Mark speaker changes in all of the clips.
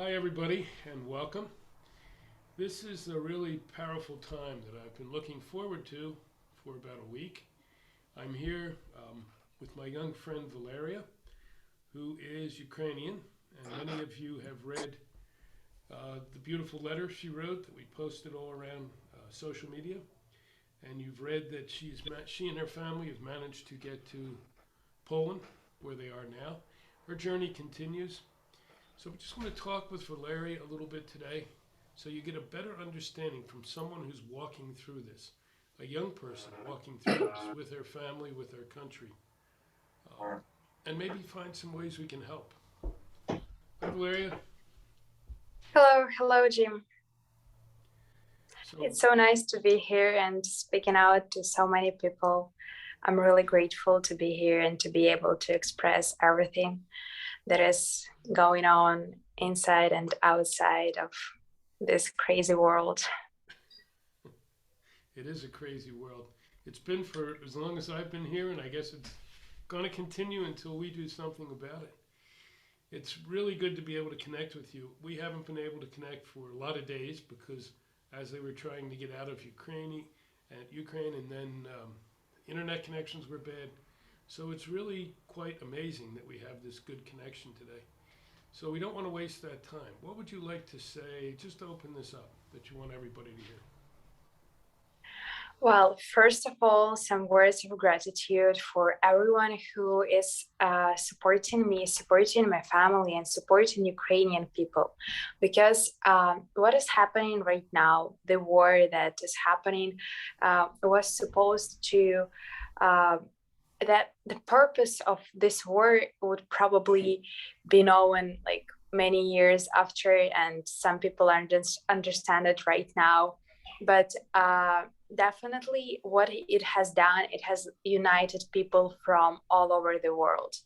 Speaker 1: Hi, everybody, and welcome. This is a really powerful time that I've been looking forward to for about a week. I'm here with my young friend Valeria, who is Ukrainian, and many of you have read the beautiful letter she wrote that we posted all around social media. And you've read that she and her family have managed to get to Poland, where they are now. Her journey continues. So we just want to talk with Valeria a little bit today so you get a better understanding from someone who's walking through this, a young person walking through this with her family, with her country, and maybe find some ways we can help. Hi, Valeria.
Speaker 2: Hello, Jim.
Speaker 1: So,
Speaker 2: It's so nice to be here and speaking out to so many people. I'm really grateful to be here and to be able to express everything that is going on inside and outside of this crazy world.
Speaker 1: it is a crazy world. It's been for as long as I've been here, and I guess it's going to continue until we do something about it. It's really good to be able to connect with you. We haven't been able to connect for a lot of days because as they were trying to get out of Ukraine, and then internet connections were bad. So it's really quite amazing that we have this good connection today. So we don't want to waste that time. What would you like to say, just to open this up, that you want everybody to hear?
Speaker 2: Well, first of all, some words of gratitude for everyone who is supporting me, supporting my family, and supporting Ukrainian people. Because what is happening right now, the war that is happening, was supposed to. Uh, that the purpose of this war would probably be known like many years after, and some people understand it right now, but definitely what it has done, it has united people from all over the world.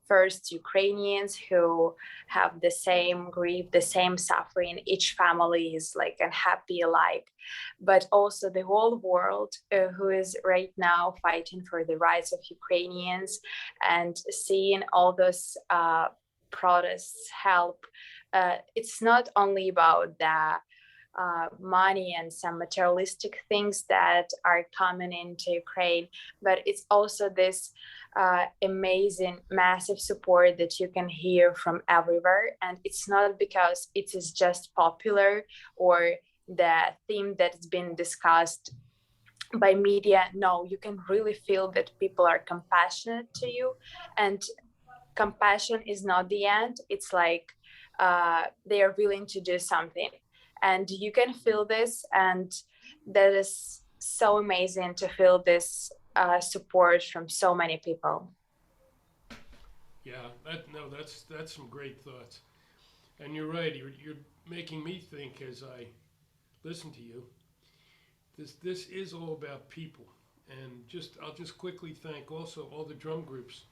Speaker 2: First, Ukrainians who have the same grief, the same suffering. Each family is like unhappy alike, but also the whole world who is right now fighting for the rights of Ukrainians and seeing all those protests help. It's not only about the money and some materialistic things that are coming into Ukraine, but it's also this amazing, massive support that you can hear from everywhere. And it's not because it is just popular or the theme that's been discussed by media. No, you can really feel that people are compassionate to you, and compassion is not the end. It's like they are willing to do something, and you can feel this, and that is so amazing to feel this support from so many people.
Speaker 1: Yeah, that's some great thoughts. And you're right. You're making me think as I listen to you. This is all about people, and I'll just quickly thank also all the drum groups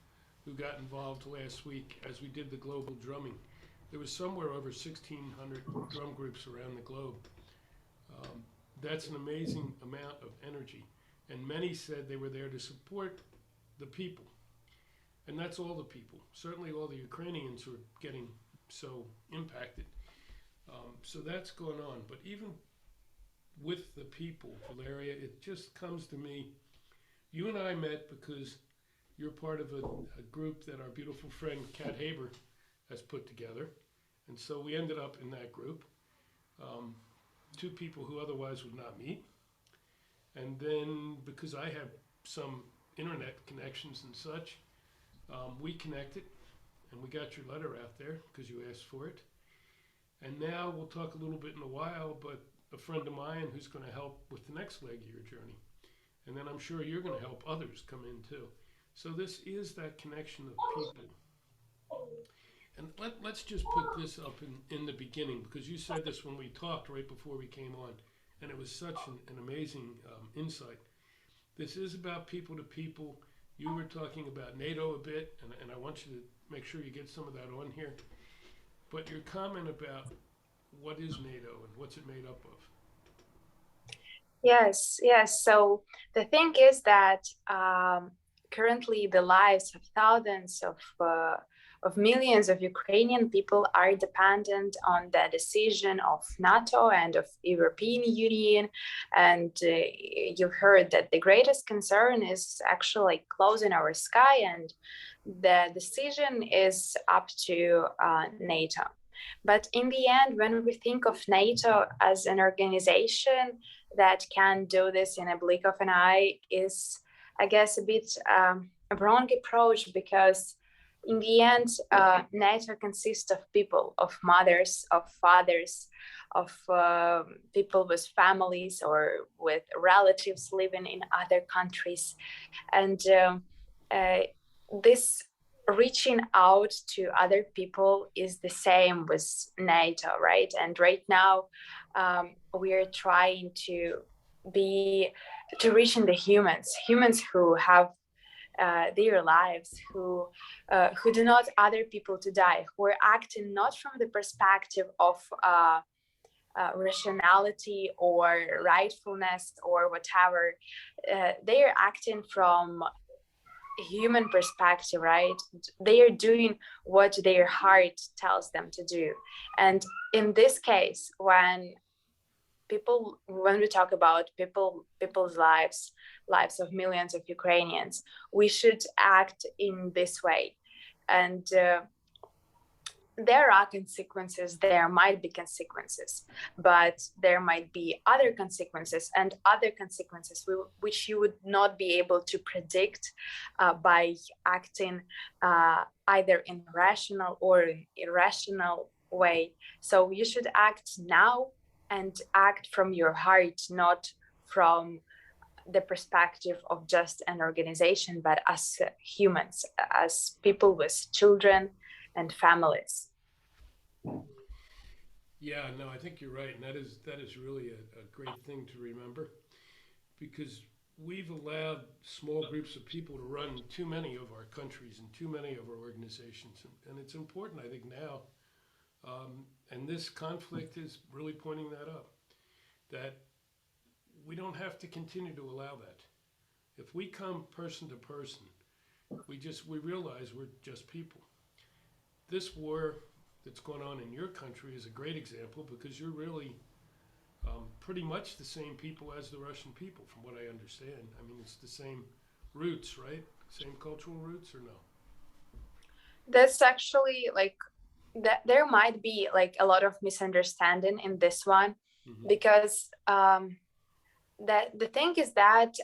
Speaker 1: who got involved last week as we did the global drumming. There was somewhere over 1,600 drum groups around the globe. Um, that's an amazing amount of energy, and many said they were there to support the people, and that's all the people. Certainly, all the Ukrainians who are getting so impacted. So that's going on. But even with the people, Valeria, it just comes to me. You and I met because you're part of a group that our beautiful friend Kat Haber has put together. And so we ended up in that group. Um, Two people who otherwise would not meet. And then because I have some internet connections and such, we connected and we got your letter out there because you asked for it. And now we'll talk a little bit in a while, but a friend of mine who's going to help with the next leg of your journey. And then I'm sure you're going to help others come in too. So this is that connection of people. And let's just put this up in the beginning because you said this when we talked right before we came on, and it was such an amazing insight. This is about people to people. You were talking about NATO a bit, and I want you to make sure you get some of that on here. But your comment about what is NATO and what's it made up of?
Speaker 2: Yes. So the thing is that currently the lives of thousands of millions of Ukrainian people are dependent on the decision of NATO and of European Union. And you've heard that the greatest concern is actually like closing our sky, and the decision is up to NATO. But in the end, when we think of NATO as an organization that can do this in a blink of an eye, is, I guess, a bit a wrong approach, because in the end, NATO consists of people, of mothers, of fathers, of people with families or with relatives living in other countries. And this reaching out to other people is the same with NATO, right? And right now, we're trying to reach in the humans who have their lives, who do not other people to die, who are acting not from the perspective of rationality or rightfulness or whatever. They are acting from human perspective, right? They are doing what their heart tells them to do. And in this case, when we talk about people's lives of millions of Ukrainians, we should act in this way. And there are consequences, there might be consequences, but there might be other consequences, and other consequences which you would not be able to predict by acting either in rational or irrational way. So you should act now and act from your heart, not from the perspective of just an organization, but as humans, as people with children and families.
Speaker 1: Yeah, no, I think you're right, and that is really a great thing to remember, because we've allowed small groups of people to run too many of our countries and too many of our organizations, and it's important, I think, now, and this conflict is really pointing that up, that we don't have to continue to allow that. If we come person to person, we realize we're just people. This war that's going on in your country is a great example, because you're really pretty much the same people as the Russian people, from what I understand. I mean, it's the same roots, right? Same cultural roots, or no?
Speaker 2: That's actually like that. There might be like a lot of misunderstanding in this one,
Speaker 1: Mm-hmm.
Speaker 2: because that the thing is that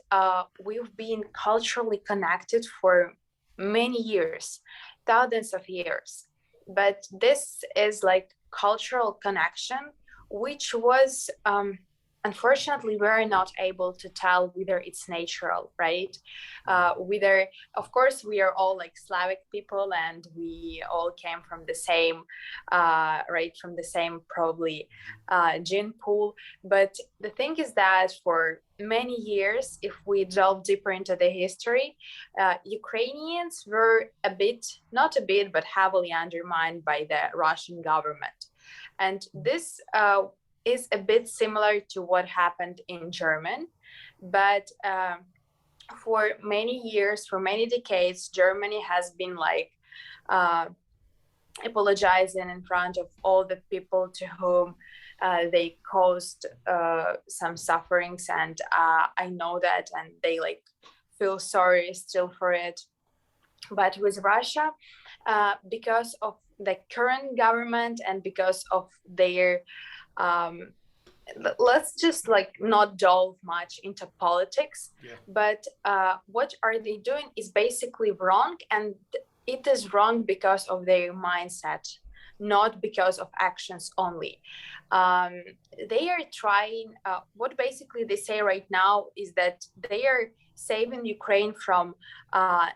Speaker 2: we've been culturally connected for many years, thousands of years, but this is like cultural connection which was unfortunately we're not able to tell whether it's natural, right? Whether, of course, we are all like Slavic people and we all came from the same right, from the same probably gene pool. But the thing is that for many years, if we delve deeper into the history, Ukrainians were a bit, not a bit, but heavily undermined by the Russian government. And this is a bit similar to what happened in Germany. But for many years, for many decades, Germany has been like apologizing in front of all the people to whom they caused some sufferings. And I know that, and they like feel sorry still for it. But with Russia, because of the current government and because of their let's just like not delve much into politics,
Speaker 1: Yeah.
Speaker 2: but what are they doing is basically wrong, and it is wrong because of their mindset, not because of actions only. They are trying, what basically they say right now is that they are saving Ukraine from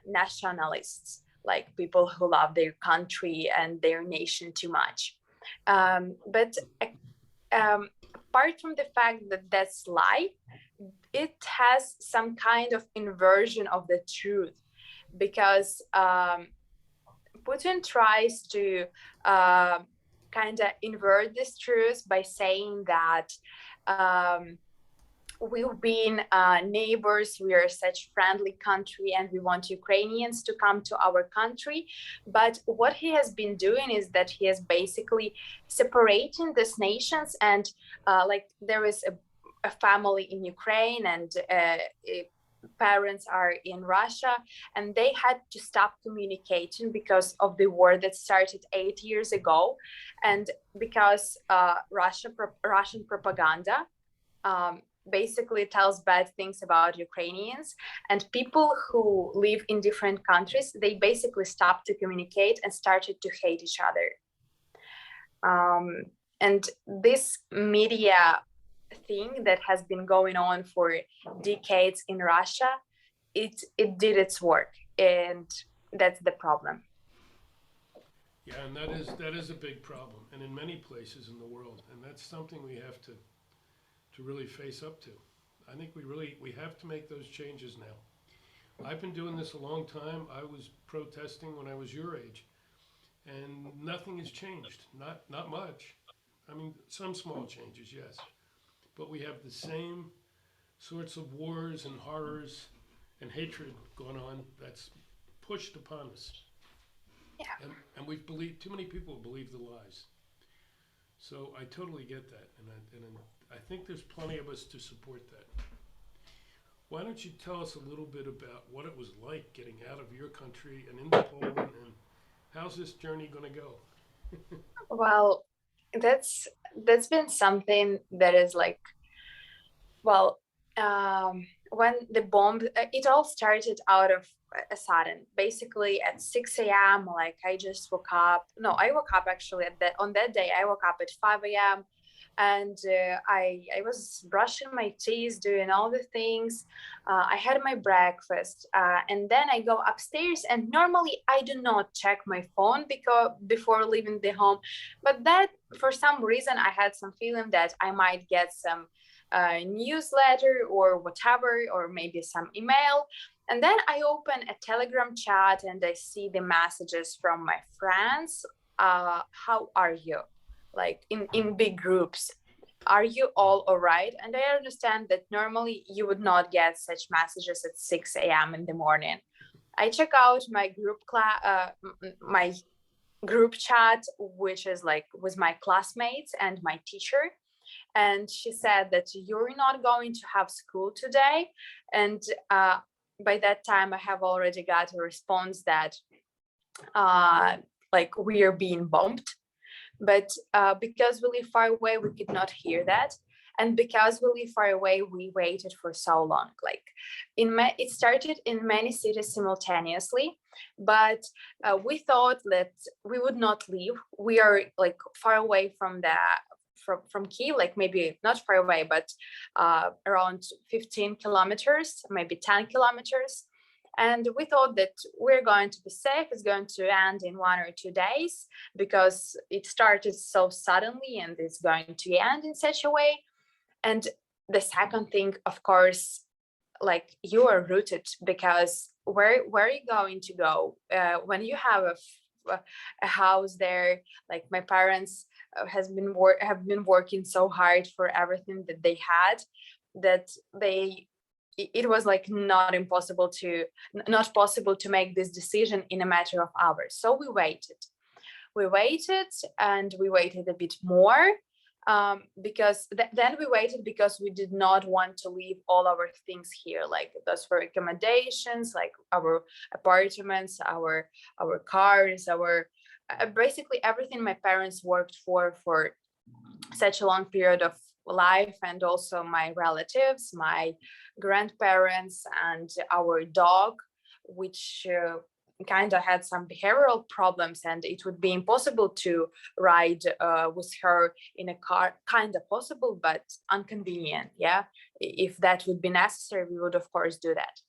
Speaker 2: nationalists, like people who love their country and their nation too much. But apart from the fact that that's lie, it has some kind of inversion of the truth, because Putin tries to kind of invert this truth by saying that we've been neighbors. We are such friendly country, and we want Ukrainians to come to our country. But what he has been doing is that he is basically separating these nations, and like there is a family in Ukraine, and parents are in Russia, and they had to stop communicating because of the war that started 8 years ago, and because Russian propaganda basically tells bad things about Ukrainians, and people who live in different countries, they basically stopped to communicate and started to hate each other. And this media thing that has been going on for decades in Russia, it did its work, and that's the problem.
Speaker 1: Yeah, and that is a big problem, and in many places in the world, and that's something we have to really face up to. I think we have to make those changes now. I've been doing this a long time. I was protesting when I was your age, and nothing has changed. Not much. I mean, some small changes, yes, but we have the same sorts of wars and horrors and hatred going on that's pushed upon us.
Speaker 2: Yeah.
Speaker 1: And we've believed, too many people believe the lies. So I totally get that, and I think there's plenty of us to support that. Why don't you tell us a little bit about what it was like getting out of your country and into Poland, and how's this journey going to go?
Speaker 2: Well, that's been something that is like, well, when the bomb, it all started out of a sudden. Basically, at 6 a.m., like I just woke up. No, I woke up actually on that day. I woke up at 5 a.m. and I was brushing my teeth, doing all the things. I had my breakfast, and then I go upstairs. And normally I do not check my phone because before leaving the home, but that for some reason I had some feeling that I might get some newsletter or whatever, or maybe some email. And then I open a Telegram chat and I see the messages from my friends. How are you? Like in big groups. Are you all right? And I understand that normally you would not get such messages at 6 a.m. in the morning. I check out my my group chat, which is like with my classmates and my teacher, and she said that you're not going to have school today. And by that time I have already got a response that like we are being bombed, but because we live far away we could not hear that, and because we live far away we waited for so long. Like it started in many cities simultaneously, but we thought that we would not leave. We are like far away from from Kiev, like maybe not far away, but around 15 kilometers, maybe 10 kilometers. And we thought that we're going to be safe. It's going to end in 1 or 2 days because it started so suddenly and it's going to end in such a way. And the second thing, of course, like you are rooted, because where are you going to go when you have a house there? Like my parents have been working so hard for everything that they had, that it was like not possible to make this decision in a matter of hours. So we waited and we waited a bit more, because then we waited because we did not want to leave all our things here, like those for accommodations, like our apartments, our cars, our basically everything my parents worked for such a long period of life, and also my relatives, my grandparents, and our dog, which kind of had some behavioral problems, and it would be impossible to ride with her in a car. Kind of possible, but inconvenient. Yeah, if that would be necessary, we would of course do that.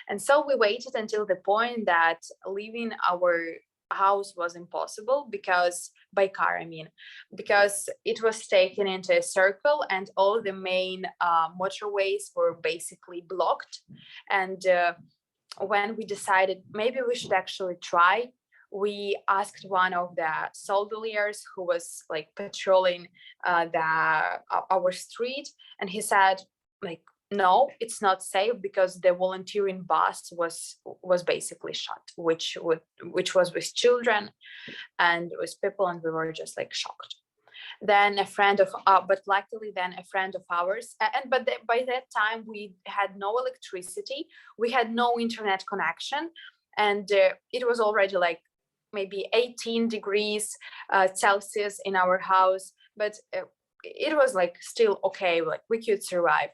Speaker 2: And so we waited until the point that leaving our house was impossible, because by car I mean, because it was taken into a circle and all the main motorways were basically blocked. And when we decided maybe we should actually try, we asked one of the soldiers who was like patrolling our street, and he said, like, no, it's not safe, because the volunteering bus was basically shut, which was with children and with people, and we were just like shocked. Then a friend of but luckily then a friend of ours, by that time we had no electricity, we had no internet connection, and it was already like maybe 18 degrees Celsius in our house, but it was like still okay, like we could survive.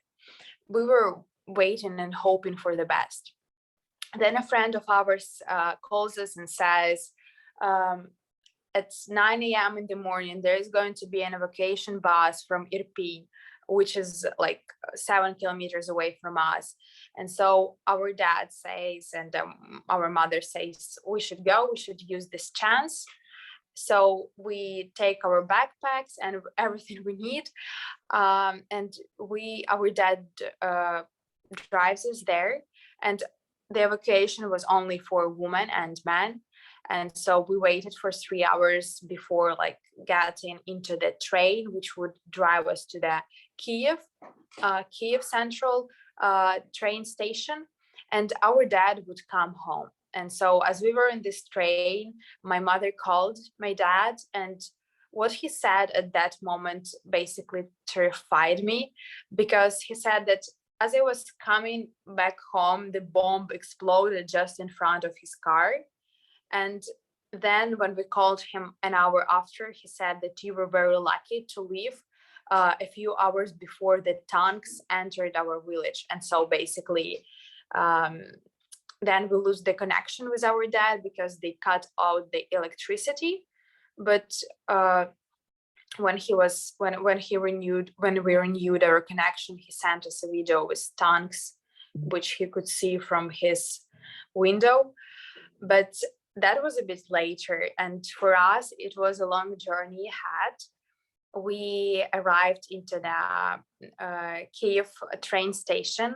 Speaker 2: We were waiting and hoping for the best. Then a friend of ours calls us and says, at 9 a.m. in the morning, there is going to be an evacuation bus from Irpin, which is like 7 kilometers away from us. And so our dad says, and our mother says, we should go, we should use this chance. So we take our backpacks and everything we need, and our dad drives us there, and the evacuation was only for women and men, and so we waited for 3 hours before like getting into the train, which would drive us to the Kiev Central train station, and our dad would come home. And so as we were in this train, my mother called my dad, and what he said at that moment basically terrified me, because he said that as I was coming back home, the bomb exploded just in front of his car. And then when we called him an hour after, he said that you were very lucky to leave a few hours before the tanks entered our village. And so basically, then we lose the connection with our dad because they cut out the electricity. But when we renewed our connection, he sent us a video with tanks, which he could see from his window. But that was a bit later, and for us it was a long journey ahead. We arrived into the Kiev train station.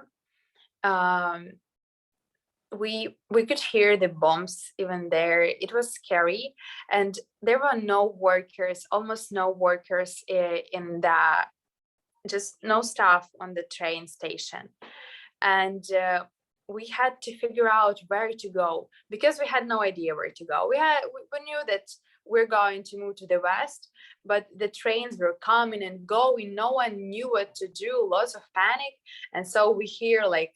Speaker 2: We could hear the bombs even there. It was scary, and there were no workers, almost no workers in the, just no staff on the train station. And we had to figure out where to go, because we had no idea where to go. We knew that we're going to move to the west, but the trains were coming and going. No one knew what to do, lots of panic. And so we hear like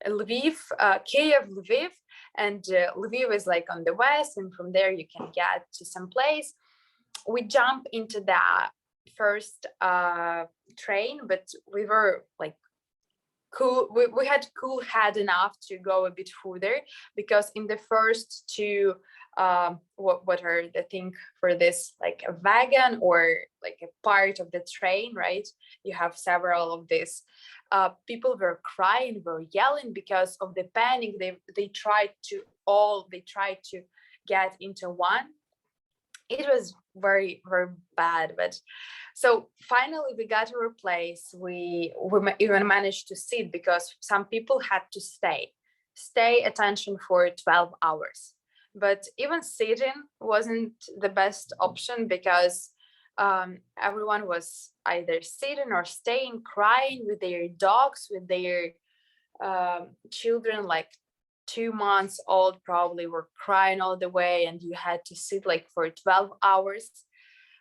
Speaker 2: Lviv, Kiev, Lviv, and Lviv is like on the west, and from there you can get to some place. We jump into the first train, but we were like cool. We had cool head enough to go a bit further, because in the first two, what are the thing for this, like a wagon or like a part of the train, right? You have several of these. People were crying, were yelling because of the panic. They tried to get into one. It was very, very bad. But so finally we got our place. We even managed to sit, because some people had to stay attention for 12 hours. But even sitting wasn't the best option, because everyone was either sitting or staying, crying with their dogs, with their children, like 2 months old probably, were crying all the way, and you had to sit like for 12 hours.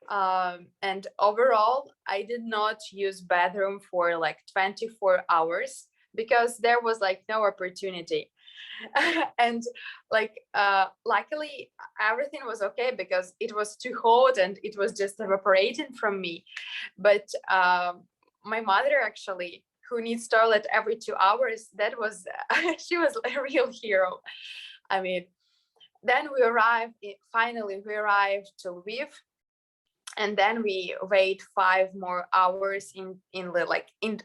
Speaker 2: And overall, I did not use bathroom for like 24 hours, because there was like no opportunity. And like luckily everything was okay, because it was too hot and it was just evaporating from me. But my mother, actually, who needs toilet every 2 hours, that was she was a real hero. I mean, then finally we arrived to Lviv, and then we wait 5 more hours in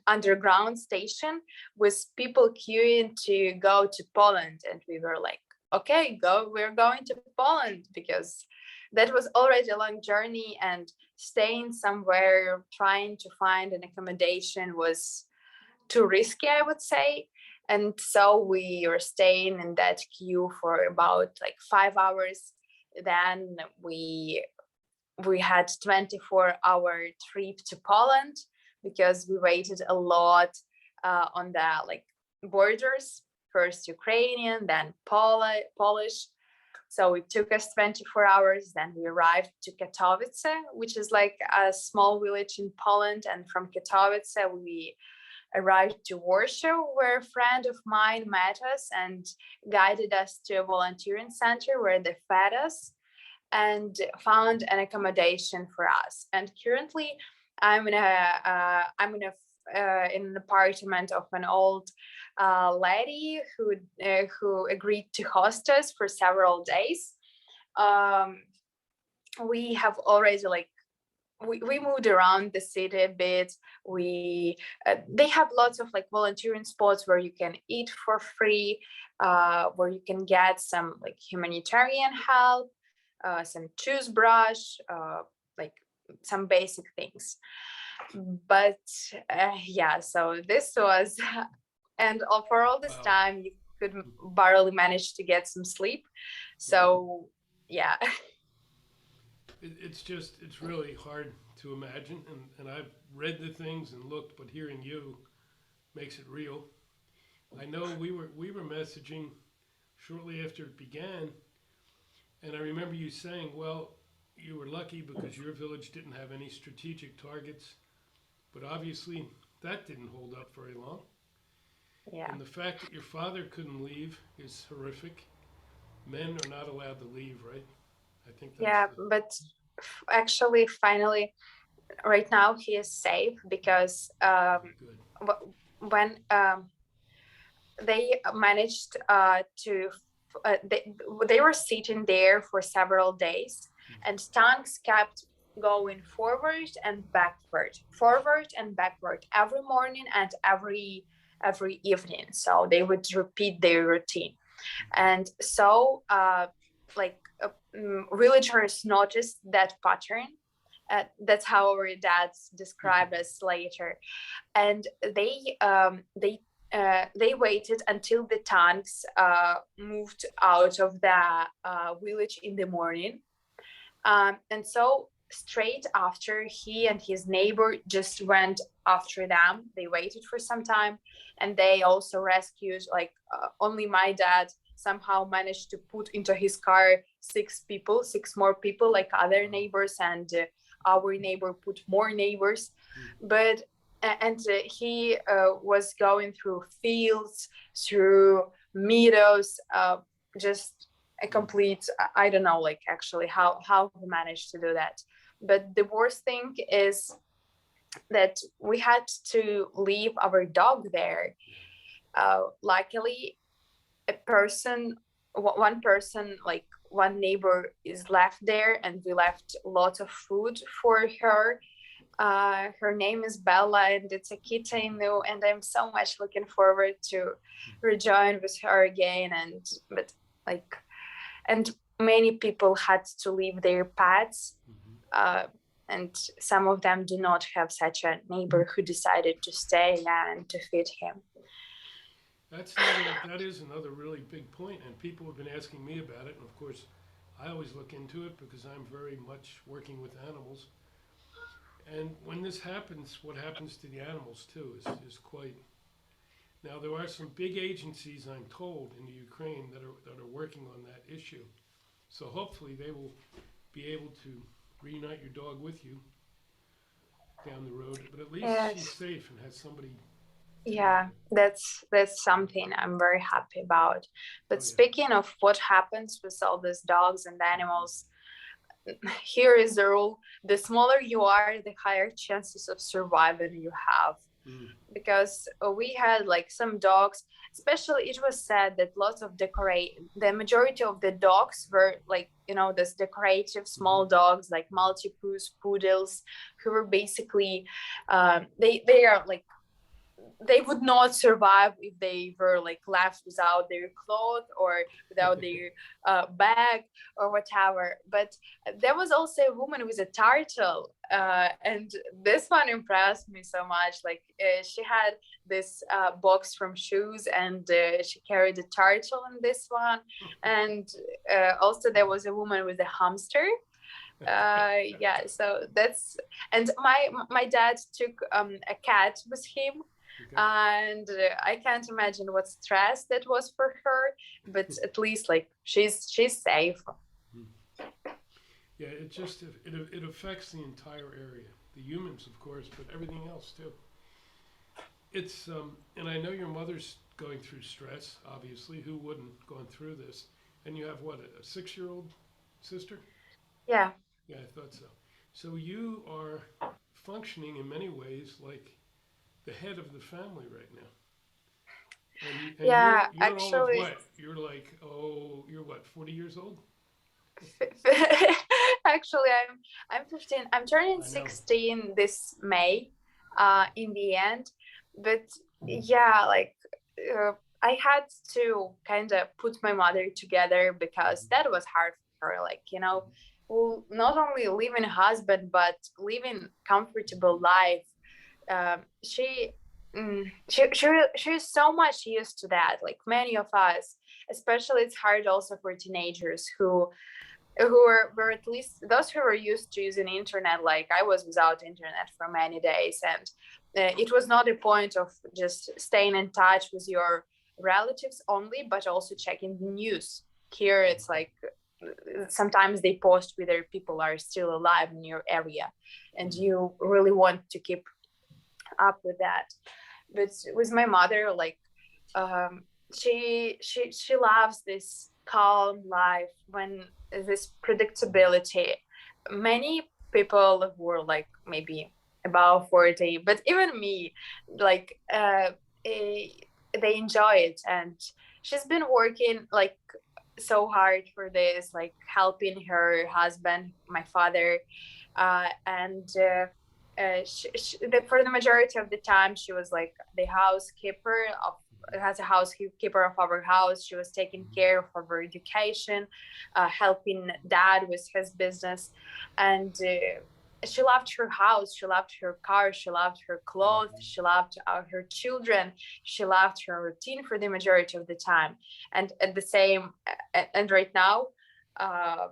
Speaker 2: underground station, with people queuing to go to Poland. And we were like, okay, we're going to Poland, because that was already a long journey, and staying somewhere, trying to find an accommodation, was too risky, I would say. And so we were staying in that queue for about like 5 hours. Then we had 24-hour trip to Poland, because we waited a lot on the like borders, first Ukrainian, then Polish. So it took us 24 hours. Then we arrived to Katowice, which is like a small village in Poland. And from Katowice, we arrived to Warsaw, where a friend of mine met us and guided us to a volunteering center where they fed us and found an accommodation for us. And currently, I'm in an apartment of an old lady who agreed to host us for several days. We have already like we moved around the city a bit. They have lots of like volunteering spots where you can eat for free, where you can get some like humanitarian help, some toothbrush, like some basic things. But yeah, so this was, and for all this time, you could barely manage to get some sleep. So yeah.
Speaker 1: It's really hard to imagine, and I've read the things and looked, but hearing you makes it real. I know we were messaging shortly after it began, and I remember you saying, well, you were lucky because your village didn't have any strategic targets, but obviously that didn't hold up very long.
Speaker 2: Yeah.
Speaker 1: And the fact that your father couldn't leave is horrific. Men are not allowed to leave, right? I think that's
Speaker 2: but actually, finally, right now he is safe because when they managed to, they were sitting there for several days, and tanks kept going forward and backward every morning and every evening. So they would repeat their routine, and so villagers noticed that pattern. That's how our dads described us later, and they waited until the tanks moved out of the village in the morning, and so straight after, he and his neighbor just went after them. They waited for some time, and they also rescued only my dad somehow managed to put into his car six more people, like other neighbors, and our neighbor put more neighbors. But he was going through fields, through meadows, just a complete, I don't know, like actually how he managed to do that. But the worst thing is that we had to leave our dog there. Luckily, one person, like one neighbor, is left there, and we left lots of food for her. Her name is Bella, and it's a kitten, and I'm so much looking forward to rejoin with her again. And many people had to leave their pets, and some of them do not have such a neighbor who decided to stay and to feed him.
Speaker 1: That is another really big point, and people have been asking me about it, and of course I always look into it because I'm very much working with animals. And when this happens, what happens to the animals too is quite. Now there are some big agencies, I'm told, in the Ukraine that are working on that issue. So hopefully they will be able to reunite your dog with you down the road. But at least she's safe and has somebody.
Speaker 2: Yeah, that's something I'm very happy about. But speaking of what happens with all these dogs and animals, here is the rule: the smaller you are, the higher chances of surviving you have. Because we had like some dogs, especially it was said that the majority of the dogs were like, this decorative small dogs, like Maltipus, poodles, who were basically they are like, they would not survive if they were like left without their clothes or without their bag or whatever. But there was also a woman with a turtle, and this one impressed me so much. Like she had this box from shoes, and she carried a turtle in this one. And also there was a woman with a hamster. Yeah, so that's, and my dad took a cat with him,
Speaker 1: Okay.
Speaker 2: and I can't imagine what stress that was for her, but at least like she's safe.
Speaker 1: Yeah, it affects the entire area, the humans, of course, but everything else too. It's and I know your mother's going through stress. Obviously, who wouldn't going through this? And you have what, a 6-year-old sister?
Speaker 2: Yeah,
Speaker 1: Yeah, I thought so. So you are functioning in many ways like the head of the family right now. And
Speaker 2: yeah,
Speaker 1: you're all of
Speaker 2: actually.
Speaker 1: what? You're like, oh, you're what, 40 years old?
Speaker 2: Actually, I'm 15. I'm turning
Speaker 1: I know.
Speaker 2: 16 this May, in the end. But yeah, like uh, I had to kind of put my mother together because that was hard for her. Like, well, not only living a husband, but living comfortable life. She. She's so much used to that, like many of us. Especially, it's hard also for teenagers who were at least those who were used to using internet. Like I was without internet for many days, and it was not a point of just staying in touch with your relatives only, but also checking the news. Here it's like sometimes they post whether people are still alive in your area, and you really want to keep up with that. But with my mother, like um, she loves this calm life, when this predictability. Many people who were like maybe about 40, but even me, like eh, they enjoy it, and she's been working like so hard for this, like helping her husband, my father, and for the majority of the time she was like the housekeeper of as a housekeeper of our house. She was taking care of our education, helping dad with his business, and she loved her house, she loved her car, she loved her clothes, she loved her children, she loved her routine for the majority of the time. And at the same, and right now, uh,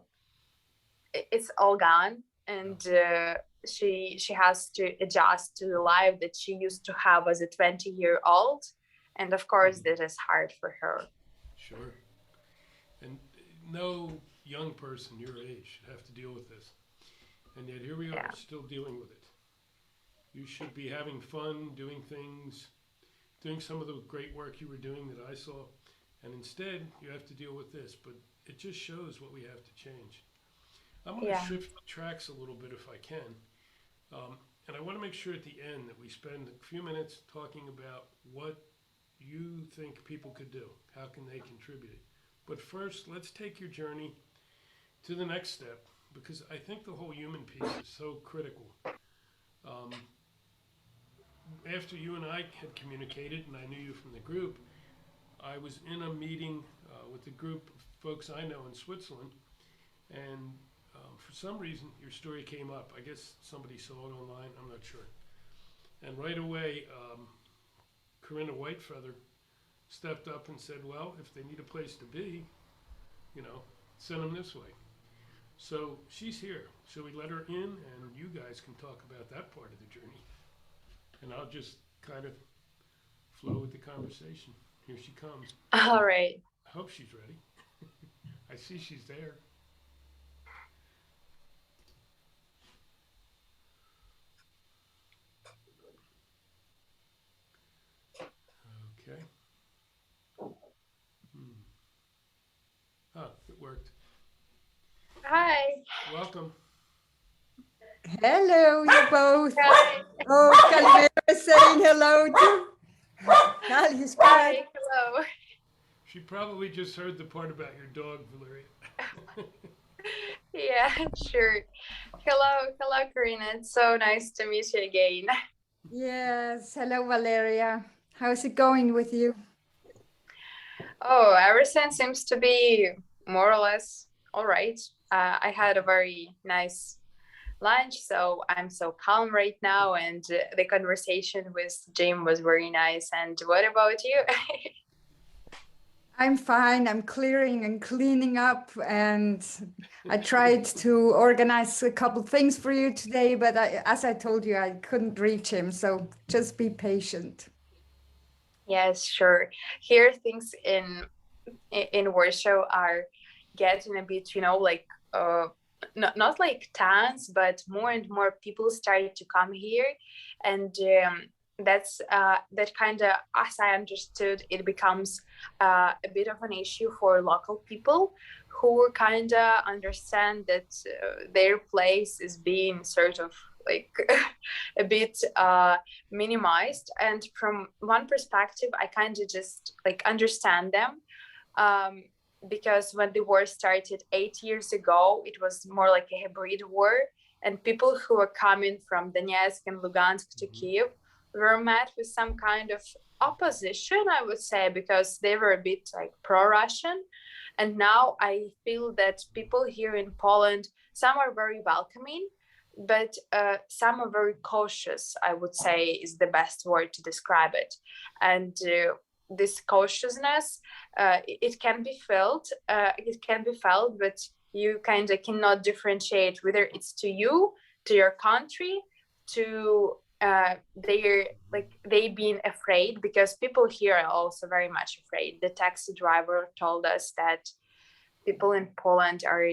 Speaker 2: it's all gone, and she has to adjust to the life that she used to have as a 20-year-old, and of course that is hard for her.
Speaker 1: Sure. And no young person your age should have to deal with this. And yet here we are,
Speaker 2: Yeah,
Speaker 1: still dealing with it. You should be having fun, doing things, doing some of the great work you were doing that I saw. And instead, you have to deal with this. But it just shows what we have to change. I'm going to
Speaker 2: yeah,
Speaker 1: shift tracks a little bit if I can. And I want to make sure at the end that we spend a few minutes talking about what you think people could do. How can they contribute? But first, let's take your journey to the next step, because I think the whole human piece is so critical. Um, After you and I had communicated, and I knew you from the group, I was in a meeting with a group of folks I know in Switzerland, and for some reason your story came up. I guess somebody saw it online. I'm not sure. And right away, Corinna Whitefeather stepped up and said, "Well, if they need a place to be, you know, send them this way." So she's here. Shall we let her in, and you guys can talk about that part of the journey, and I'll just kind of flow with the conversation. Here she comes.
Speaker 2: all right.
Speaker 1: I hope she's ready. I see she's there. Okay. Hmm. Oh, it worked.
Speaker 2: Hi.
Speaker 1: Welcome.
Speaker 3: Hello, you both.
Speaker 2: Hi.
Speaker 3: Oh, Calimero is saying hello too. Cali is quiet.
Speaker 2: Hi, hello.
Speaker 1: She probably just heard the part about your dog, Valeria.
Speaker 2: Yeah, sure. Hello, Karina. It's so nice to meet you again.
Speaker 3: Yes, hello, Valeria. How's it going with you?
Speaker 2: Oh, everything seems to be more or less all right. I had a very nice lunch, so I'm so calm right now, and the conversation with Jim was very nice. And what about you?
Speaker 3: I'm fine. I'm clearing and cleaning up, and I tried to organize a couple things for you today, but as I told you, I couldn't reach him. So just be patient.
Speaker 2: Yes, sure. Here things in Warsaw are getting a bit, like not like tense, but more and more people started to come here, and that kind of, as I understood, it becomes a bit of an issue for local people who kind of understand that their place is being sort of like a bit minimized. And from one perspective, I kind of just like understand them, because when the war started 8 years ago, it was more like a hybrid war, and people who were coming from Donetsk and Lugansk to Kiev were met with some kind of opposition, I would say, because they were a bit like pro-Russian. And now I feel that people here in Poland, some are very welcoming, but some are very cautious, I would say, is the best word to describe it. And this cautiousness, it can be felt, but you kind of cannot differentiate whether it's to you, to your country, to they being afraid, because people here are also very much afraid. The taxi driver told us that people in Poland are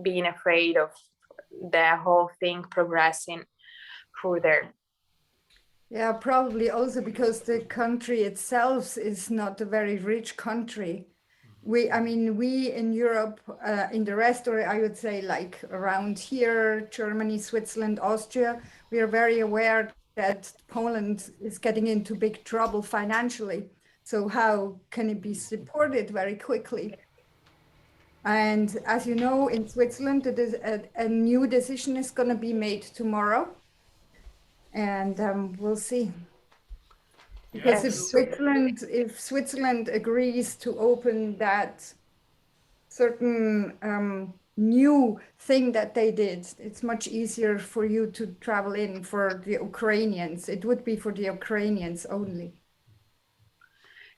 Speaker 2: being afraid of the whole thing progressing further.
Speaker 3: Yeah, probably also because the country itself is not a very rich country. We in Europe, in the rest, or I would say like around here, Germany, Switzerland, Austria, we are very aware that Poland is getting into big trouble financially. So how can it be supported very quickly? And as you know, in Switzerland, it is a new decision is going to be made tomorrow. And we'll see. Because
Speaker 2: Yes.
Speaker 3: if Switzerland agrees to open that certain new thing that they did, it's much easier for you to travel in for the Ukrainians. It would be for the Ukrainians only.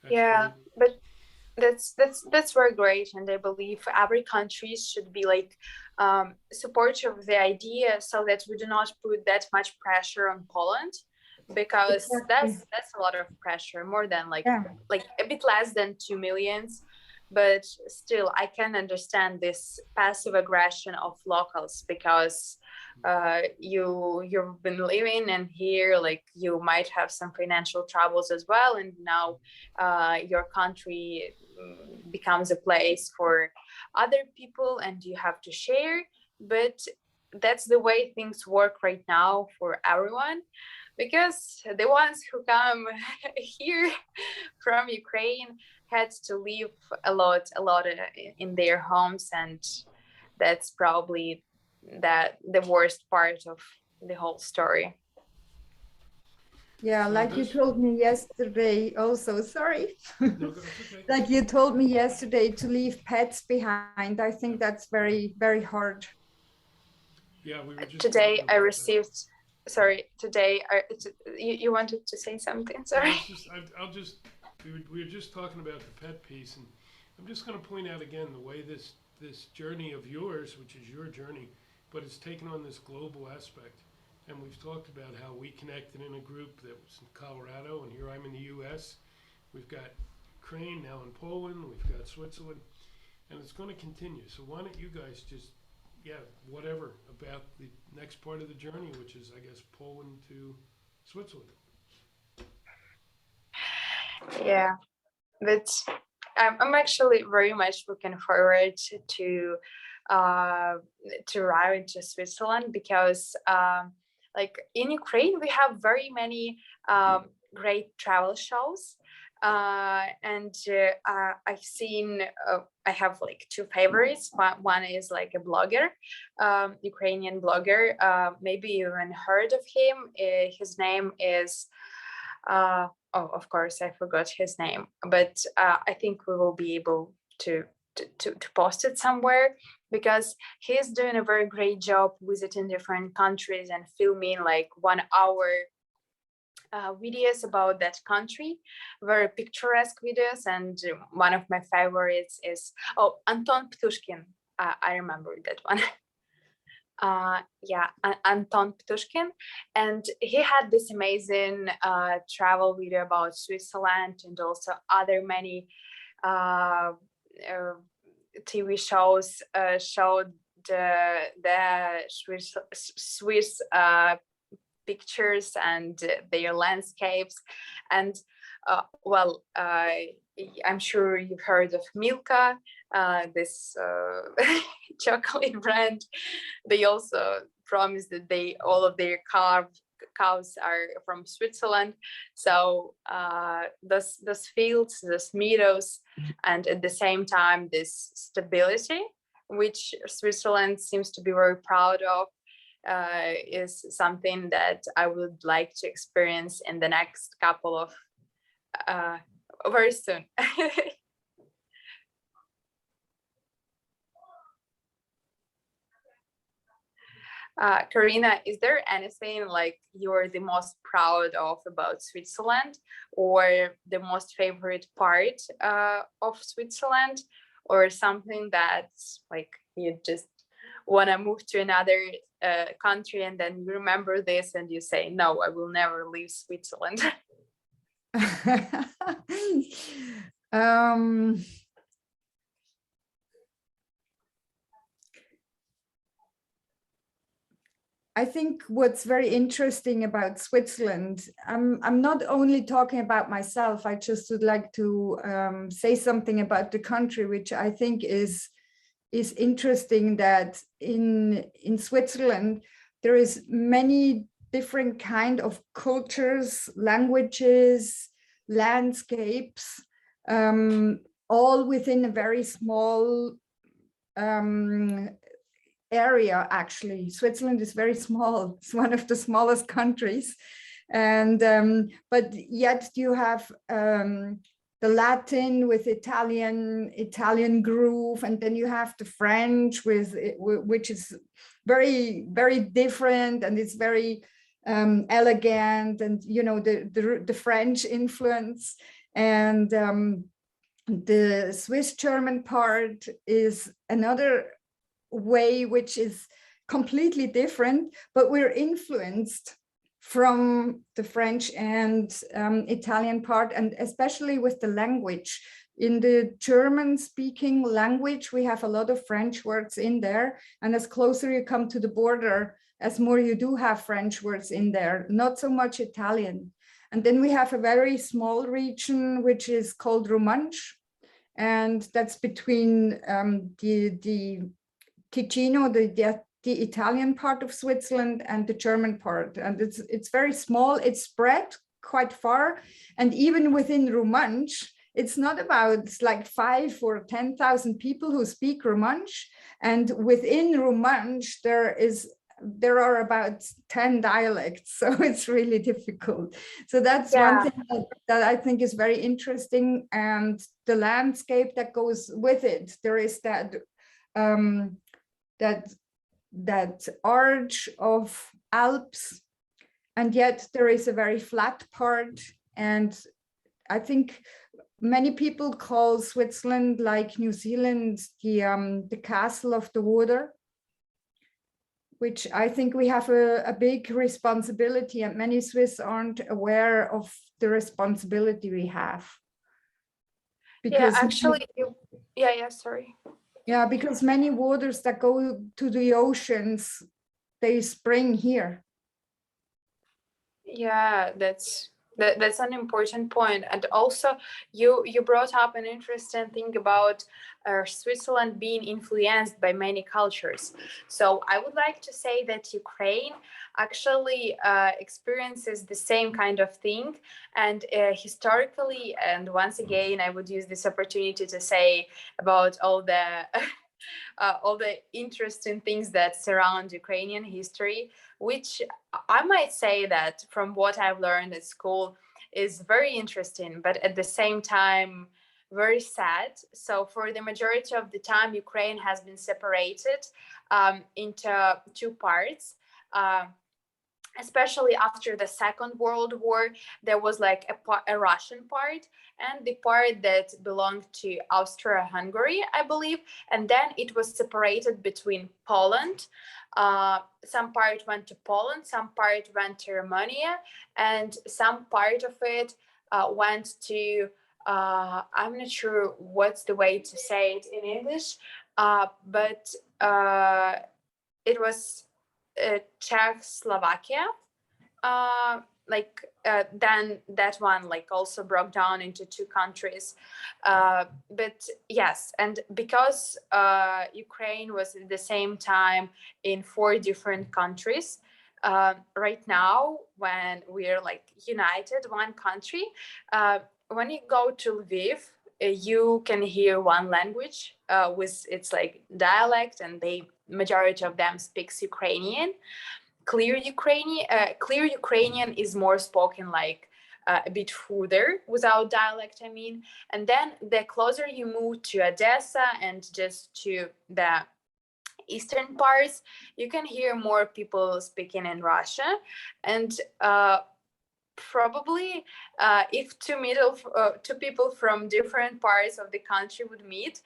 Speaker 2: Yeah, but that's very great, and I believe every country should be like supportive of the idea, so that we do not put that much pressure on Poland, because
Speaker 3: Exactly.
Speaker 2: that's a lot of pressure, more than like
Speaker 3: Yeah.
Speaker 2: a bit less than 2 millions. But still, I can understand this passive aggression of locals, because you've been living and here, like you might have some financial troubles as well, and now your country becomes a place for other people and you have to share. But that's the way things work right now for everyone, because the ones who come here from Ukraine had to leave a lot in their homes, and that's probably the worst part of the whole story.
Speaker 3: Yeah,
Speaker 1: So
Speaker 3: like you told me yesterday also, sorry.
Speaker 1: No, it's okay.
Speaker 3: Like you told me yesterday to leave pets behind. I think that's very, very hard.
Speaker 1: Yeah, we were just
Speaker 2: Today I received,
Speaker 1: that.
Speaker 2: sorry, today you wanted to say something, sorry.
Speaker 1: I'll just, we were just talking about the pet piece, and I'm just going to point out again the way this journey of yours, which is your journey, but it's taken on this global aspect. And we've talked about how we connected in a group that was in Colorado, and here I'm in the U.S. We've got Ukraine, now in Poland, we've got Switzerland, and it's going to continue. So why don't you guys just, whatever about the next part of the journey, which is, I guess, Poland to Switzerland.
Speaker 2: Yeah, but I'm actually very much looking forward to arrive to Switzerland, because like in Ukraine we have very many great travel shows, and I've seen I have like two favorites. One is like a blogger, Ukrainian blogger, maybe you even heard of him. His name is oh, of course, I forgot his name, but I think we will be able to post it somewhere, because he's doing a very great job visiting different countries and filming like 1 hour videos about that country, very picturesque videos. And one of my favorites is, oh, Anton Ptushkin. I remember that one. Anton Ptushkin, and he had this amazing travel video about Switzerland, and also other many TV shows showed the Swiss pictures and their landscapes. And I'm sure you've heard of Milka, this chocolate brand. They also promise that all of their cows are from Switzerland. So those fields, those meadows, and at the same time this stability, which Switzerland seems to be very proud of, is something that I would like to experience in the next couple of very soon. Karina, is there anything like you're the most proud of about Switzerland, or the most favorite part of Switzerland, or something that's like you just want to move to another country and then you remember this and you say, no, I will never leave Switzerland?
Speaker 3: I think what's very interesting about Switzerland, I'm not only talking about myself, I just would like to say something about the country, which I think is interesting, that in Switzerland, there is many different kind of cultures, languages, landscapes, all within a very small area. Actually, Switzerland is very small. It's one of the smallest countries, and but yet you have the Latin with Italian groove, and then you have the French which is very, very different, and it's very elegant, and you know the French influence, and the Swiss German part is another way which is completely different, but we're influenced from the French and Italian part, and especially with the language. In the German speaking language, we have a lot of French words in there, and as closer you come to the border, as more you do have French words in there, not so much Italian. And then we have a very small region which is called Romanche, and that's between the Ticino, the Italian part of Switzerland, and the German part, and it's very small. It's spread quite far, and even within Romanche, it's not about like 5 or 10,000 people who speak Romanche, and within Romanche there are about 10 dialects, so it's really difficult. So that's one thing that I think is very interesting, and the landscape that goes with it. There is that arch of Alps, and yet there is a very flat part. And I think many people call Switzerland, like New Zealand, the castle of the water, which I think we have a big responsibility, and many Swiss aren't aware of the responsibility we have. Because
Speaker 2: sorry.
Speaker 3: Yeah, because many waters that go to the oceans, they spring here.
Speaker 2: Yeah, that's an important point. And also you brought up an interesting thing about Switzerland being influenced by many cultures. So I would like to say that Ukraine actually experiences the same kind of thing, and historically, and once again I would use this opportunity to say about all the interesting things that surround Ukrainian history, which I might say that from what I've learned at school is very interesting, but at the same time very sad. So for the majority of the time, Ukraine has been separated into two parts. especially after the Second World War, there was like a Russian part and the part that belonged to Austria-Hungary, I believe, and then it was separated between Poland. Some part went to Poland, some part went to Romania, and some part of it went to, I'm not sure what's the way to say it in English, but it was Czechoslovakia. Then that one like also broke down into two countries. But yes, and because Ukraine was at the same time in 4 different countries, right now when we're like united one country, when you go to Lviv, you can hear one language with its like dialect, and the majority of them speaks Ukrainian. Clear Ukrainian is more spoken like a bit further without dialect, I mean. And then the closer you move to Odessa and just to the eastern parts, you can hear more people speaking in Russia. And probably if two people from different parts of the country would meet,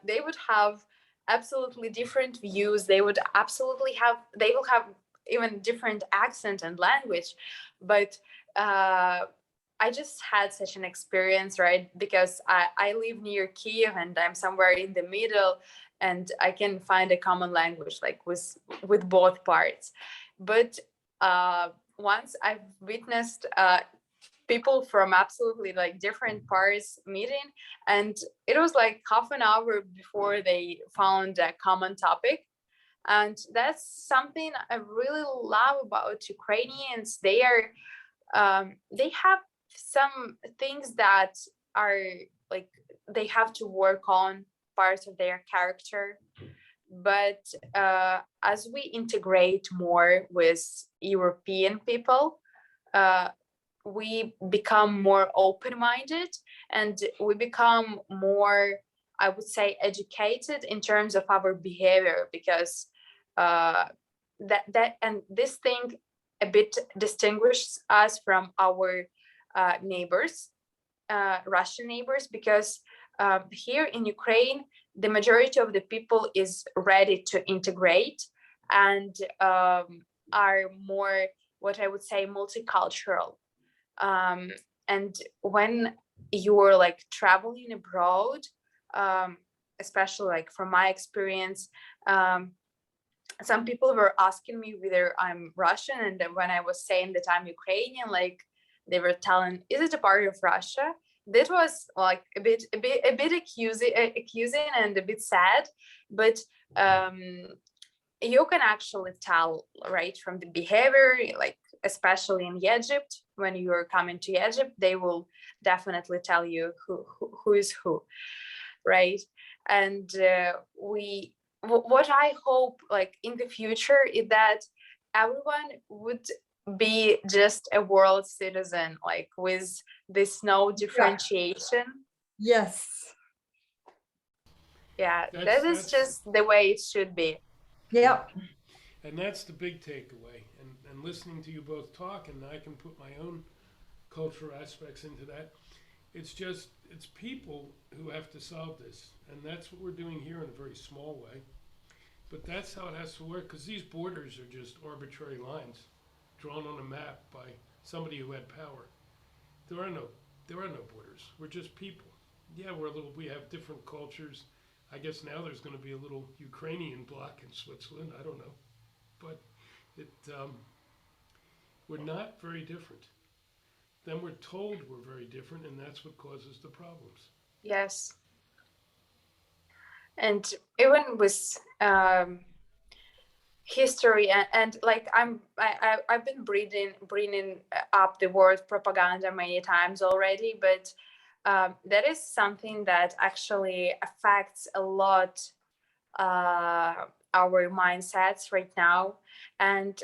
Speaker 2: they would have absolutely different views. They will have even different accent and language. But I just had such an experience, right? Because I live near Kiev and I'm somewhere in the middle, and I can find a common language like with both parts. But once I've witnessed people from absolutely like different parts meeting, and it was like half an hour before they found a common topic. And that's something I really love about Ukrainians. They have some things that are like they have to work on, parts of their character. But as we integrate more with European people, we become more open-minded, and we become more, I would say, educated in terms of our behavior, because that and this thing a bit distinguishes us from our neighbors, Russian neighbors, because here in Ukraine, the majority of the people is ready to integrate and are more, what I would say, multicultural. And when you're like traveling abroad, especially like from my experience, some people were asking me whether I'm Russian, and then when I was saying that I'm Ukrainian, like they were telling, "Is it a part of Russia?" That was like a bit accusing and a bit sad, but you can actually tell, right, from the behavior, like especially in Egypt. When you are coming to Egypt, they will definitely tell you who is who, right? And what I hope like in the future is that everyone would be just a world citizen, like with this no differentiation.
Speaker 3: Yes.
Speaker 2: Yeah, that is just the way it should be.
Speaker 3: Yeah.
Speaker 1: And that's the big takeaway. And listening to you both talk, and I can put my own cultural aspects into that. It's people who have to solve this. And that's what we're doing here in a very small way. But that's how it has to work, because these borders are just arbitrary lines drawn on a map by somebody who had power. There are no borders. We're just people. Yeah, we have different cultures. I guess now there's going to be a little Ukrainian bloc in Switzerland. I don't know, but we're not very different. Then we're told we're very different, and that's what causes the problems.
Speaker 2: Yes. And even with history and like I've been bringing up the word propaganda many times already, but that is something that actually affects a lot our mindsets right now. And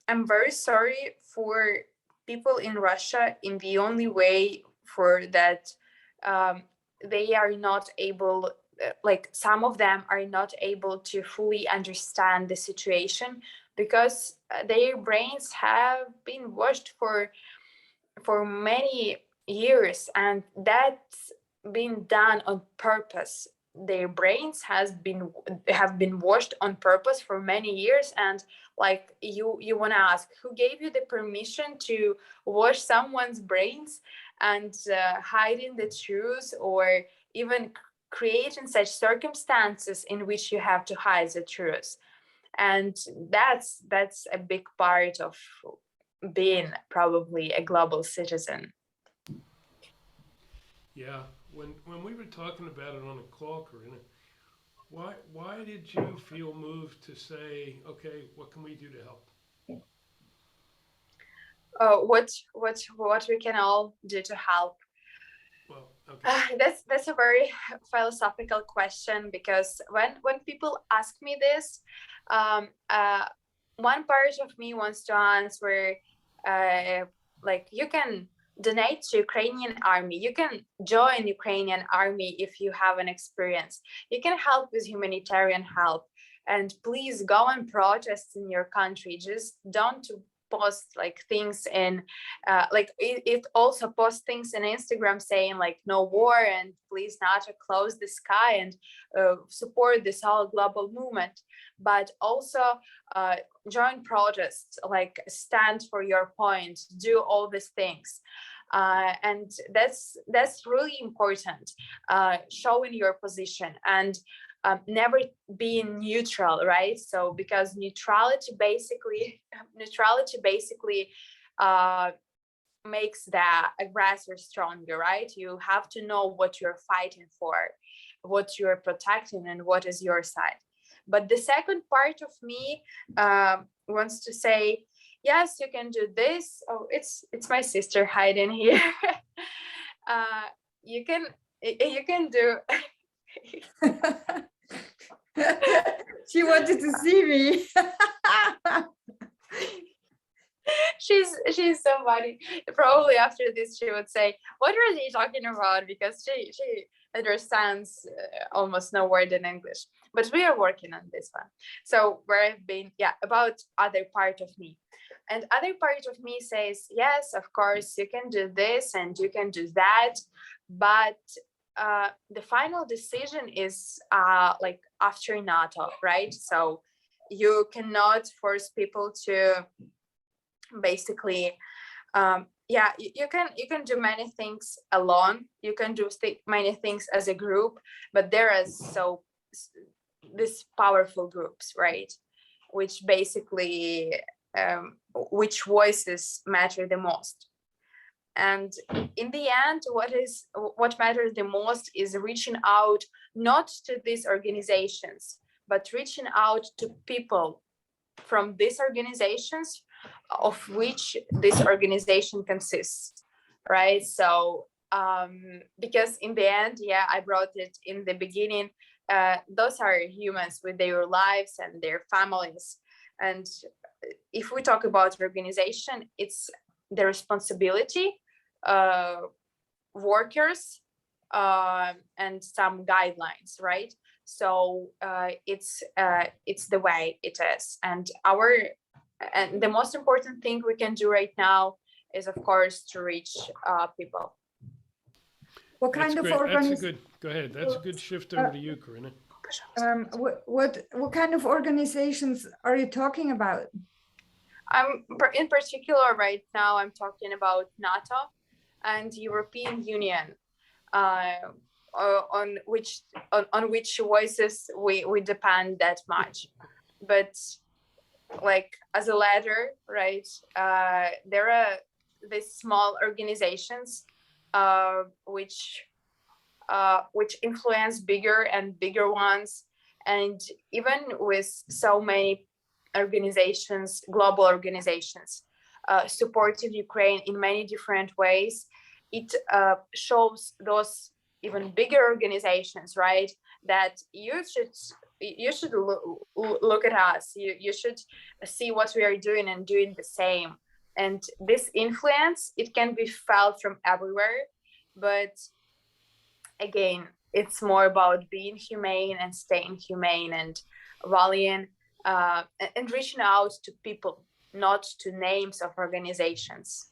Speaker 2: I'm very sorry for people in Russia, in the only way for that they are not able, like some of them are not able to fully understand the situation, because their brains have been washed for many years, and that's been done on purpose. Their brains have been washed on purpose for many years. And like, you want to ask, who gave you the permission to wash someone's brains and hiding the truth, or even creating such circumstances in which you have to hide the truth? And that's a big part of being probably a global citizen.
Speaker 1: Yeah. When we were talking about it on a call, Corinna, why did you feel moved to say, okay, what can we do to help?
Speaker 2: What we can all do to help?
Speaker 1: Well, okay.
Speaker 2: That's a very philosophical question, because when people ask me this, um, uh, one part of me wants to answer, like, you can donate to Ukrainian army, you can join Ukrainian army if you have an experience, you can help with humanitarian help, and please go and protest in your country. Just don't post like things in like it also posts things in Instagram saying like no war, and please NATO close the sky, and support this whole global movement. But also join protests, like stand for your point, do all these things. And that's really important, showing your position, and never being neutral, right? So because neutrality basically makes the aggressor stronger, right? You have to know what you're fighting for, what you're protecting, and what is your side. But the second part of me wants to say, yes, you can do this. Oh, it's my sister hiding here. You can do.
Speaker 3: She wanted to see me.
Speaker 2: She's so funny. Probably after this she would say, what are they talking about? Because she understands almost no word in English. But we are working on this one. So where I've been, about other part of me. And other part of me says, yes, of course, you can do this and you can do that. But the final decision is like after NATO, right? So you cannot force people to basically you can do many things alone, you can do many things as a group, but there are these powerful groups, right, which basically which voices matter the most. And in the end, what matters the most is reaching out, not to these organizations, but reaching out to people from these organizations, of which this organization consists, right? So because in the end, I brought it in the beginning, those are humans with their lives and their families. And if we talk about organization, it's the responsibility, workers, and some guidelines, right? So it's the way it is. And the most important thing we can do right now is, of course, to reach people.
Speaker 3: What kind of organization?
Speaker 1: Go ahead. That's a good shift over to you, Corinna.
Speaker 3: What kind of organizations are you talking about?
Speaker 2: In particular, right now, I'm talking about NATO and European Union, on which voices we depend that much. But like as a ladder, right? There are these small organizations which influence bigger and bigger ones. And even with so many organizations, global organizations, supporting Ukraine in many different ways, it shows those even bigger organizations, right, that you should look at us. You should see what we are doing and doing the same. And this influence, it can be felt from everywhere. But again, it's more about being humane and staying humane and valuing and reaching out to people, not to names of organizations.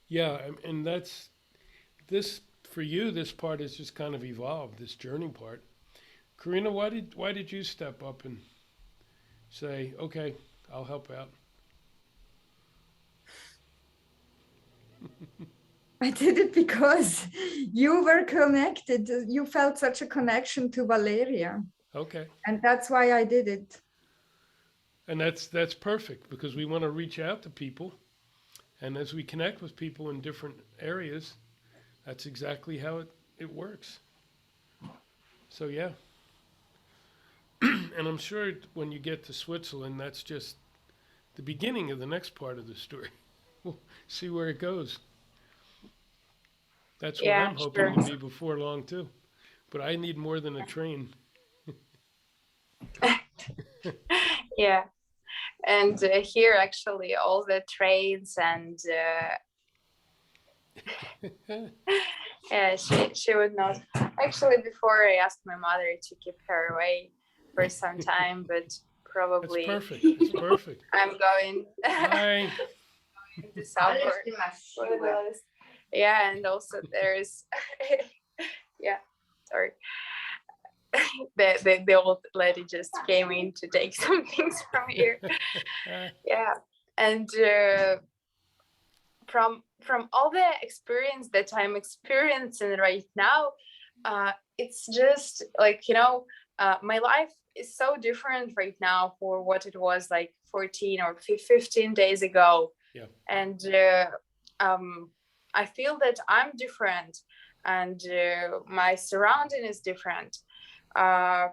Speaker 1: Yeah, and that's this for you. This part has just kind of evolved. This journey part. Karina, why did you step up and say, okay, I'll help out?
Speaker 3: I did it because you were connected. You felt such a connection to Valeria.
Speaker 1: Okay,
Speaker 3: And that's why I did it.
Speaker 1: and that's perfect because we want to reach out to people, and as we connect with people in different areas, that's exactly how it works. So yeah, and I'm sure when you get to Switzerland, that's just the beginning of the next part of the story. We'll see where it goes. That's where
Speaker 2: Yeah,
Speaker 1: I'm hoping
Speaker 2: sure.
Speaker 1: to be before long too. But I need more than a train.
Speaker 2: Yeah, and here actually all the trains and yeah, she would not. Actually, before I asked my mother to keep her away for some time, but
Speaker 1: That's
Speaker 2: probably
Speaker 1: perfect. It's perfect.
Speaker 2: I'm going
Speaker 1: Bye.
Speaker 2: to suffer. Yeah, and also there's yeah, sorry. The old lady just came in to take some things from here. Yeah, and from all the experience that I'm experiencing right now, it's just like, my life is so different right now for what it was like 14 or 15 days ago.
Speaker 1: Yeah.
Speaker 2: And I feel that I'm different, and my surrounding is different. uh,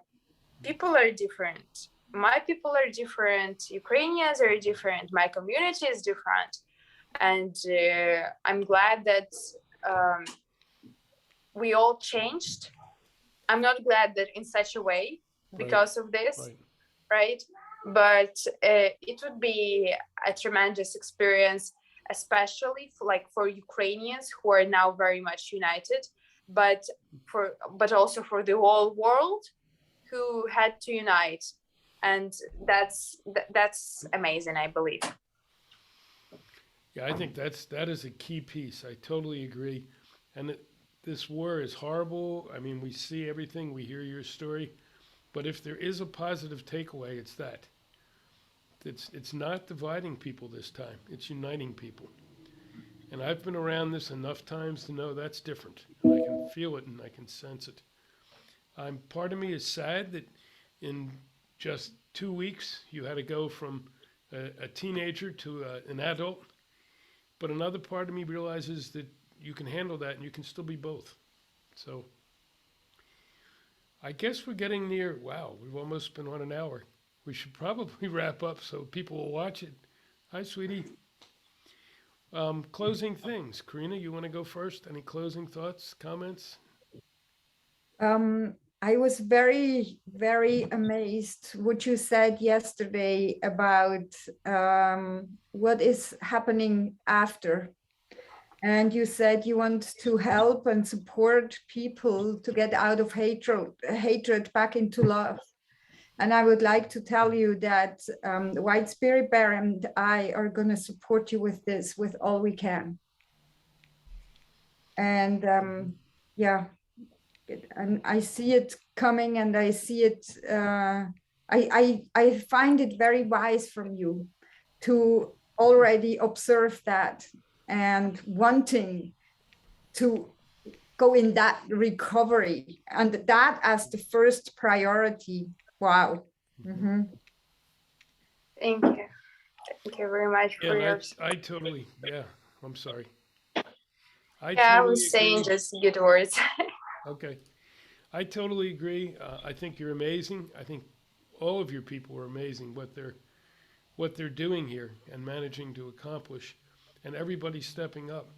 Speaker 2: People are different, my people are different, Ukrainians are different, my community is different. And I'm glad that um, we all changed. I'm not glad that in such a way because of this,
Speaker 1: Right.
Speaker 2: right? But it would be a tremendous experience, especially for Ukrainians who are now very much united, but also for the whole world who had to unite, and that's amazing, I believe.
Speaker 1: Yeah, I think that is a key piece. I totally agree. And this war is horrible. I mean, we see everything, we hear your story, but if there is a positive takeaway, it's that. It's not dividing people this time. It's uniting people. And I've been around this enough times to know that's different. And I can feel it and I can sense it. Part of me is sad that in just 2 weeks you had to go from a teenager to an adult. But another part of me realizes that you can handle that and you can still be both. So I guess we're getting near. Wow, we've almost been on an hour. We should probably wrap up so people will watch it. Hi, sweetie. Closing things. Karina, you want to go first? Any closing thoughts, comments?
Speaker 3: I was very, very amazed what you said yesterday about what is happening after. And you said you want to help and support people to get out of hatred back into love. And I would like to tell you that the White Spirit Bear and I are going to support you with this, with all we can. And yeah, and I see it coming, and I see it. I find it very wise from you to already observe that and wanting to go in that recovery, and that as the first priority. Wow. Mm-hmm.
Speaker 2: Thank you. Thank you very much
Speaker 1: Yeah,
Speaker 2: for
Speaker 1: and
Speaker 2: your
Speaker 1: I totally, yeah, I'm sorry. I
Speaker 2: Yeah, I
Speaker 1: totally
Speaker 2: was saying
Speaker 1: agree.
Speaker 2: just good words.
Speaker 1: Okay. I totally agree. I think you're amazing. I think all of your people are amazing. What they're doing here and managing to accomplish, and everybody's stepping up.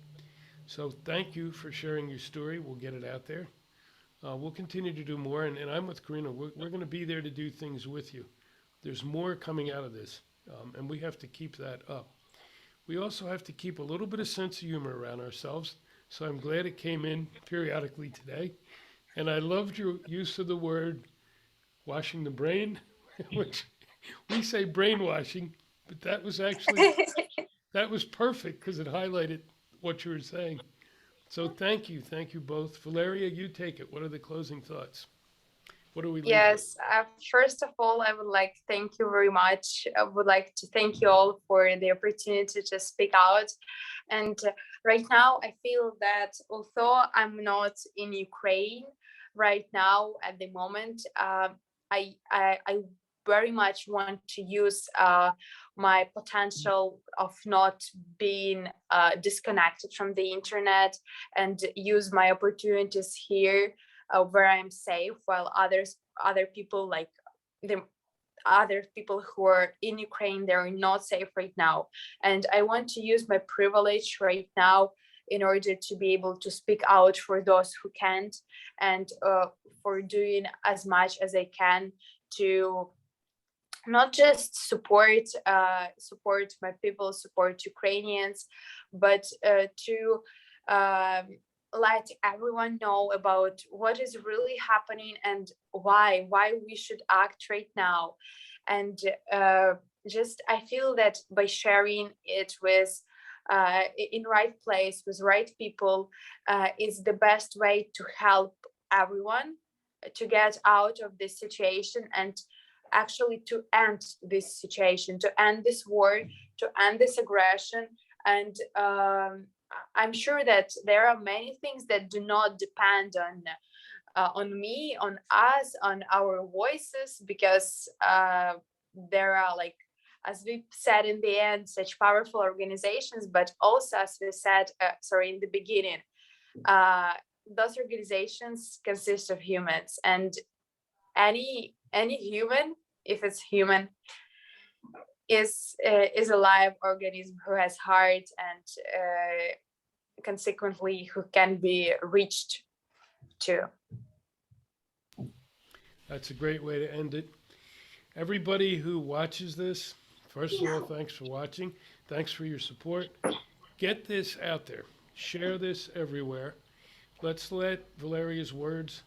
Speaker 1: So thank you for sharing your story. We'll get it out there. We'll continue to do more, and I'm with Karina. We're going to be there to do things with you. There's more coming out of this, and we have to keep that up. We also have to keep a little bit of sense of humor around ourselves. So I'm glad it came in periodically today. And I loved your use of the word washing the brain, which we say brainwashing, but that was actually, that was perfect because it highlighted what you were saying. So thank you both. Valeria, you take it. What are the closing thoughts? What do we leave with?
Speaker 2: Yes, first of all, I would like to thank you very much. I would like to thank you all for the opportunity to speak out. And right now, I feel that although I'm not in Ukraine right now at the moment, I very much want to use my potential of not being disconnected from the internet and use my opportunities here where I'm safe, while other people like the other people who are in Ukraine, they're not safe right now. And I want to use my privilege right now in order to be able to speak out for those who can't, and for doing as much as I can to not just support my people, support Ukrainians, but to um, let everyone know about what is really happening and why we should act right now. And just I feel that by sharing it with in right place with right people is the best way to help everyone to get out of this situation and actually to end this situation, to end this war, to end this aggression. And I'm sure that there are many things that do not depend on me, on us, on our voices, because there are, like, as we said in the end, such powerful organizations, but also, as we said, in the beginning, those organizations consist of humans, and any human, if it's human, is a live organism who has heart, and consequently who can be reached to.
Speaker 1: That's a great way to end it. Everybody who watches this, first of all, thanks for watching. Thanks for your support. Get this out there. Share this everywhere. Let's let Valeria's words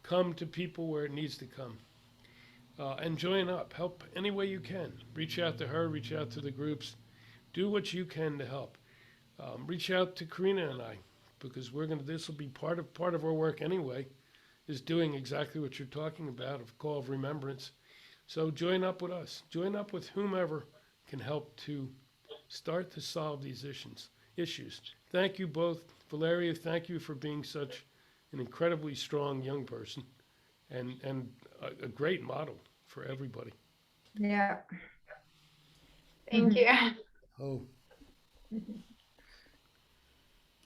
Speaker 1: come to people where it needs to come. And join up. Help any way you can. Reach out to her. Reach out to the groups. Do what you can to help. Reach out to Karina and I, because we're gonna. This will be part of our work anyway. Is doing exactly what you're talking about, of call of remembrance. So join up with us. Join up with whomever can help to start to solve these issues. Thank you both. Valeria, thank you for being such an incredibly strong young person and a great model for everybody.
Speaker 3: Yeah.
Speaker 2: Thank you.
Speaker 1: Oh.